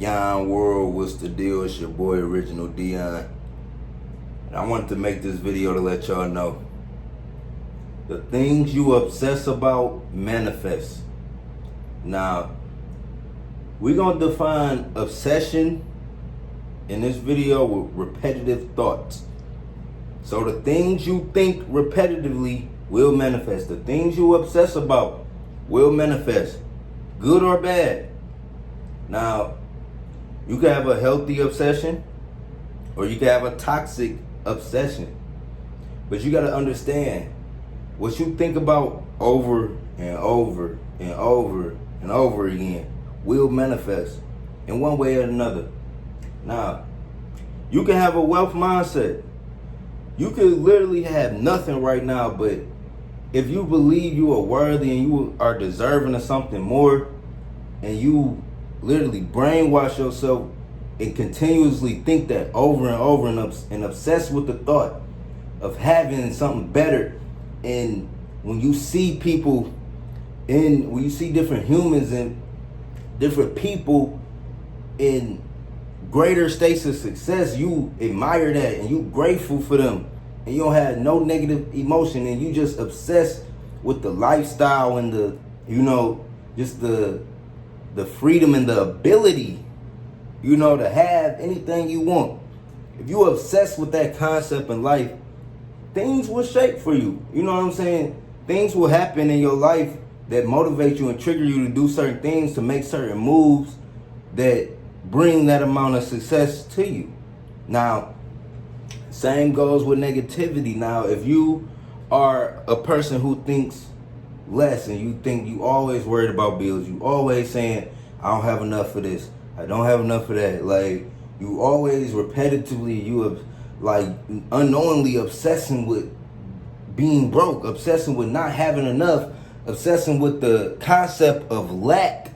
Yon World, what's the deal? It's your boy Original Dion. And I wanted to make this video to let y'all know the things you obsess about manifest. Now, we're gonna define obsession in this video with repetitive thoughts. So the things you think repetitively will manifest. The things you obsess about will manifest, good or bad. Now, you can have a healthy obsession or you can have a toxic obsession. But you got to understand, what you think about over and over and over and over again will manifest in one way or another. Now, you can have a wealth mindset. You could literally have nothing right now, but if you believe you are worthy and you are deserving of something more, and you literally brainwash yourself and continuously think that over and over and obsess with the thought of having something better. And when you see people when you see different humans and different people in greater states of success, you admire that and you grateful for them, and you don't have no negative emotion, and you just obsessed with the lifestyle and the, just the freedom and the ability, to have anything you want. If you obsessed with that concept in life, things will shape for you. You know what I'm saying? Things will happen in your life that motivate you and trigger you to do certain things, to make certain moves that bring that amount of success to you. Now, same goes with negativity. Now, if you are a person who thinks less and you think you always worried about bills, you always saying, I don't have enough for this, I don't have enough of that. Like, you always repetitively, you have unknowingly obsessing with being broke, obsessing with not having enough, obsessing with the concept of lack,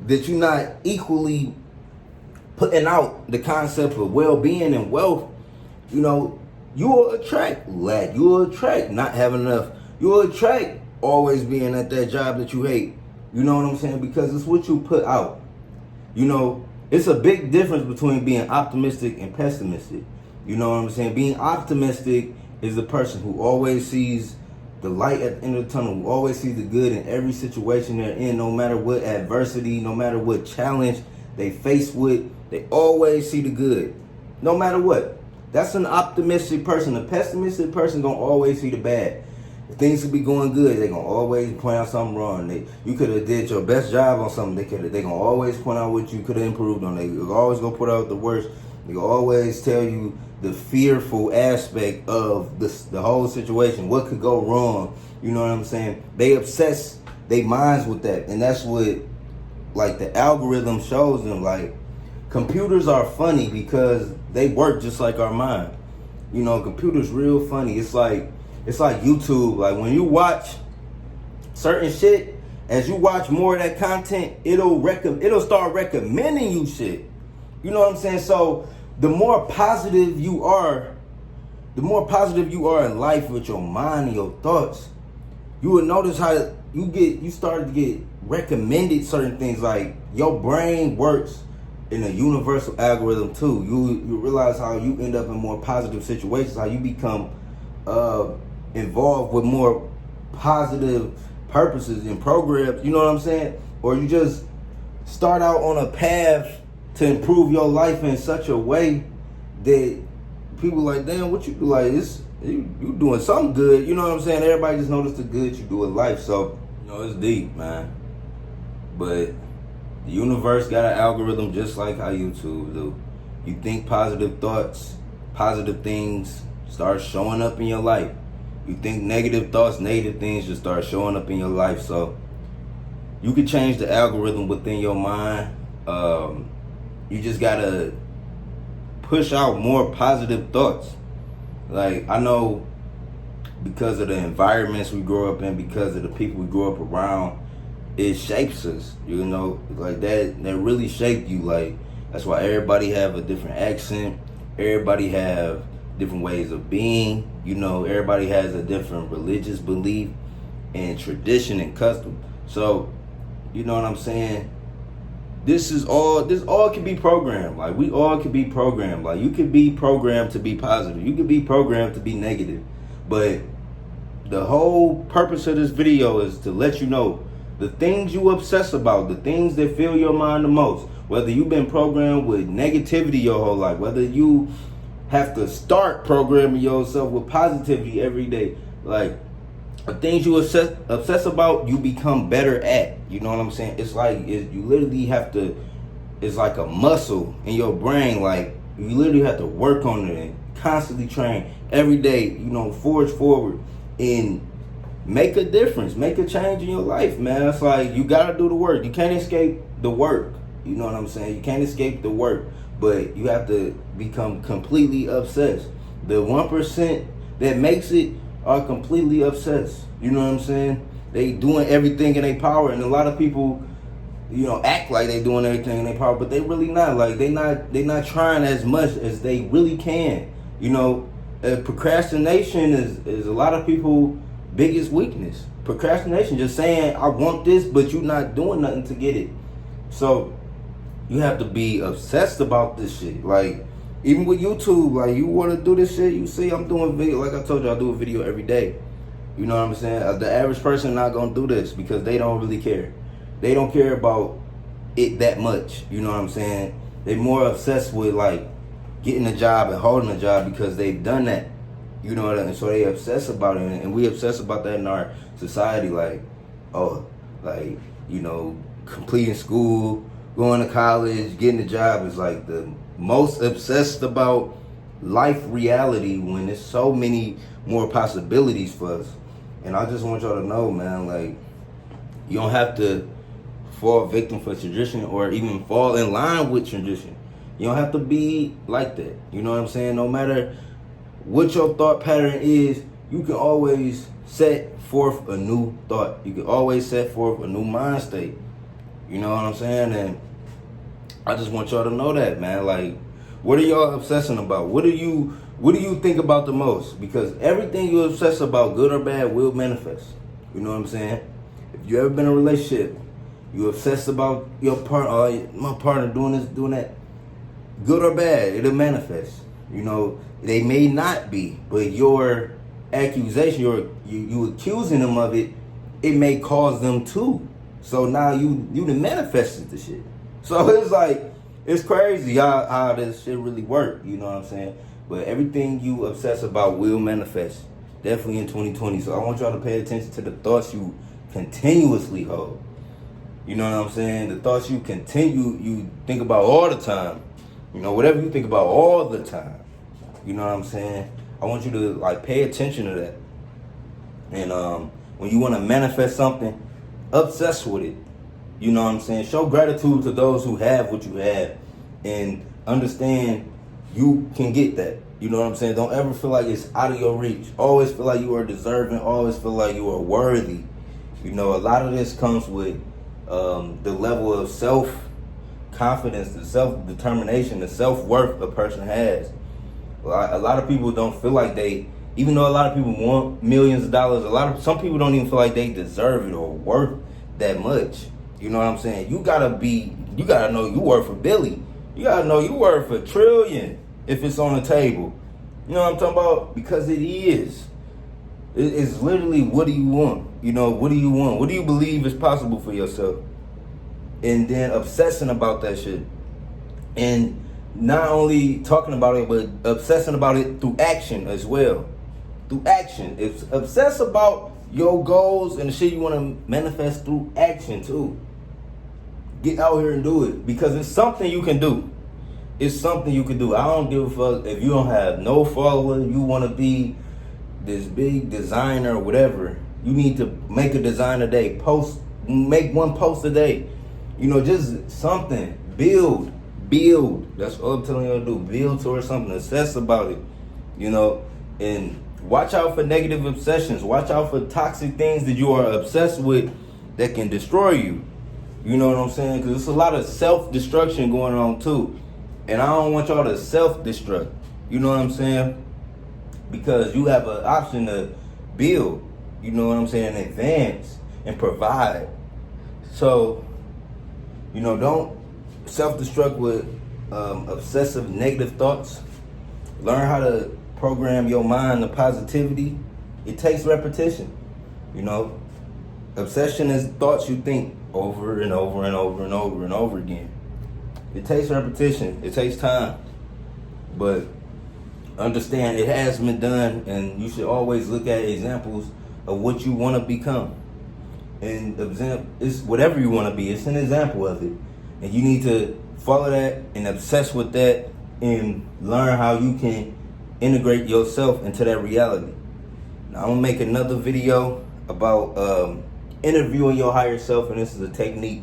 that you're not equally putting out the concept of well-being and wealth. You will attract lack. You will attract not having enough. You will attract always being at that job that you hate. You know what I'm saying? Because it's what you put out. It's a big difference between being optimistic and pessimistic. You know what I'm saying? Being optimistic is the person who always sees the light at the end of the tunnel, who always sees the good in every situation they're in, no matter what adversity, no matter what challenge they face with, they always see the good, no matter what. That's an optimistic person. A pessimistic person gonna always see the bad. If things could be going good, they gonna always point out something wrong. You could have did your best job on something. They gonna always point out what you could have improved on. They always gonna put out the worst. They gonna always tell you the fearful aspect of the whole situation. What could go wrong? You know what I'm saying? They obsess their minds with that, and that's what the algorithm shows them. Computers are funny because they work just like our mind. Computers real funny. It's like YouTube. When you watch certain shit, as you watch more of that content, it'll start recommending you shit. You know what I'm saying? So the more positive you are in life with your mind and your thoughts, you will notice how you start to get recommended certain things. Like, your brain works in a universal algorithm too. You realize how you end up in more positive situations, how you become involved with more positive purposes and programs, you know what I'm saying? Or you just start out on a path to improve your life in such a way that people like, damn, what you do? You doing something good, you know what I'm saying? Everybody just notice the good you do in life. So, it's deep, man. But the universe got an algorithm just like how YouTube do. You think positive thoughts, positive things start showing up in your life. You think negative thoughts, negative things just start showing up in your life. So you can change the algorithm within your mind. You just gotta push out more positive thoughts. I know, because of the environments we grow up in, because of the people we grow up around, it shapes us, that really shaped you. That's why everybody have a different accent. Everybody have different ways of being. Everybody has a different religious belief and tradition and custom. So, you know what I'm saying? This all can be programmed. Like, we all can be programmed. Like, you can be programmed to be positive. You can be programmed to be negative. But the whole purpose of this video is to let you know the things you obsess about, the things that fill your mind the most. Whether you've been programmed with negativity your whole life, whether you have to start programming yourself with positivity every day. Like, the things you obsess about, you become better at. You know what I'm saying? It's like you literally have to. It's like a muscle in your brain. Like, you literally have to work on it and constantly train every day. You know, forge forward and make a difference, make a change in your life, man. It's like you gotta do the work. You can't escape the work. You know what I'm saying? You can't escape the work, but you have to become completely obsessed. The 1% that makes it are completely obsessed. You know what I'm saying? They doing everything in their power, and a lot of people, you know, act like they doing everything in their power, but they really not. Like, they not trying as much as they really can. You know, procrastination is a lot of people's biggest weakness. Procrastination, just saying I want this, but you not doing nothing to get it. So you have to be obsessed about this shit. Like, even with YouTube, like, you want to do this shit, you see I'm doing video. Like I told you, I do a video every day. You know what I'm saying? The average person not going to do this because they don't really care. They don't care about it that much. You know what I'm saying? They more obsessed with, like, getting a job and holding a job because they've done that. You know what I mean? So they obsess about it, and we obsess about that in our society. Like, oh, like, you know, completing school, going to college, getting a job is like the most obsessed about life reality when there's so many more possibilities for us. And I just want y'all to know, man, like, you don't have to fall victim for tradition or even fall in line with tradition. You don't have to be like that. You know what I'm saying? No matter what your thought pattern is, you can always set forth a new thought. You can always set forth a new mind state. You know what I'm saying? And I just want y'all to know that, man. Like, what are y'all obsessing about? What do you think about the most? Because everything you obsess about, good or bad, will manifest. You know what I'm saying? If you ever been in a relationship, you obsess about your partner, my partner doing this, doing that, good or bad, it'll manifest. You know, they may not be, but your accusation, you accusing them of it, it may cause them to. So now you done manifested the shit. So it's like, it's crazy how this shit really work. You know what I'm saying? But everything you obsess about will manifest. Definitely in 2020. So I want y'all to pay attention to the thoughts you continuously hold. You know what I'm saying? The thoughts you think about all the time. You know, whatever you think about all the time. You know what I'm saying? I want you to, like, pay attention to that. And when you want to manifest something, obsess with it. You know what I'm saying? Show gratitude to those who have what you have, and understand you can get that. You know what I'm saying? Don't ever feel like it's out of your reach. Always feel like you are deserving. Always feel like you are worthy. You know, a lot of this comes with the level of self-confidence, the self-determination, the self-worth a person has. A lot of people don't feel like even though a lot of people want millions of dollars, some people don't even feel like they deserve it or worth that much. You know what I'm saying? You gotta know you worth a billion. You gotta know you worth $1 trillion if it's on the table. You know what I'm talking about? Because it is. It's literally, what do you want? You know, what do you want? What do you believe is possible for yourself? And then obsessing about that shit. And not only talking about it, but obsessing about it through action as well. Through action. Obsess about your goals and the shit you want to manifest through action too. Get out here and do it, because it's something you can do. It's something you can do. I don't give a fuck if you don't have no followers. You want to be this big designer or whatever. You need to make a design a day. Make one post a day. You know, just something. Build. That's all I'm telling you to do. Build towards something. Obsess about it. You know, and watch out for negative obsessions. Watch out for toxic things that you are obsessed with that can destroy you. You know what I'm saying? Because there's a lot of self-destruction going on too. And I don't want y'all to self-destruct. You know what I'm saying? Because you have an option to build, you know what I'm saying, advance and provide. So, you know, self-destruct with obsessive negative thoughts. Learn how to program your mind to positivity. It takes repetition. You know, obsession is thoughts you think over and over and over and over and over again. It takes repetition. It takes time. But understand it has been done, and you should always look at examples of what you want to become. And it's whatever you want to be. It's an example of it. And you need to follow that and obsess with that and learn how you can integrate yourself into that reality. Now, I'm going to make another video about interviewing your higher self, and this is a technique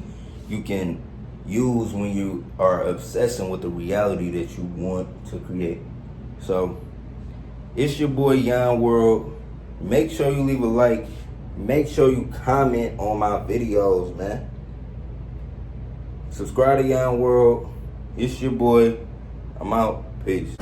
you can use when you are obsessing with the reality that you want to create. So, it's your boy Yon World. Make sure you leave a like. Make sure you comment on my videos, man. Subscribe to Yon World. It's your boy. I'm out. Peace.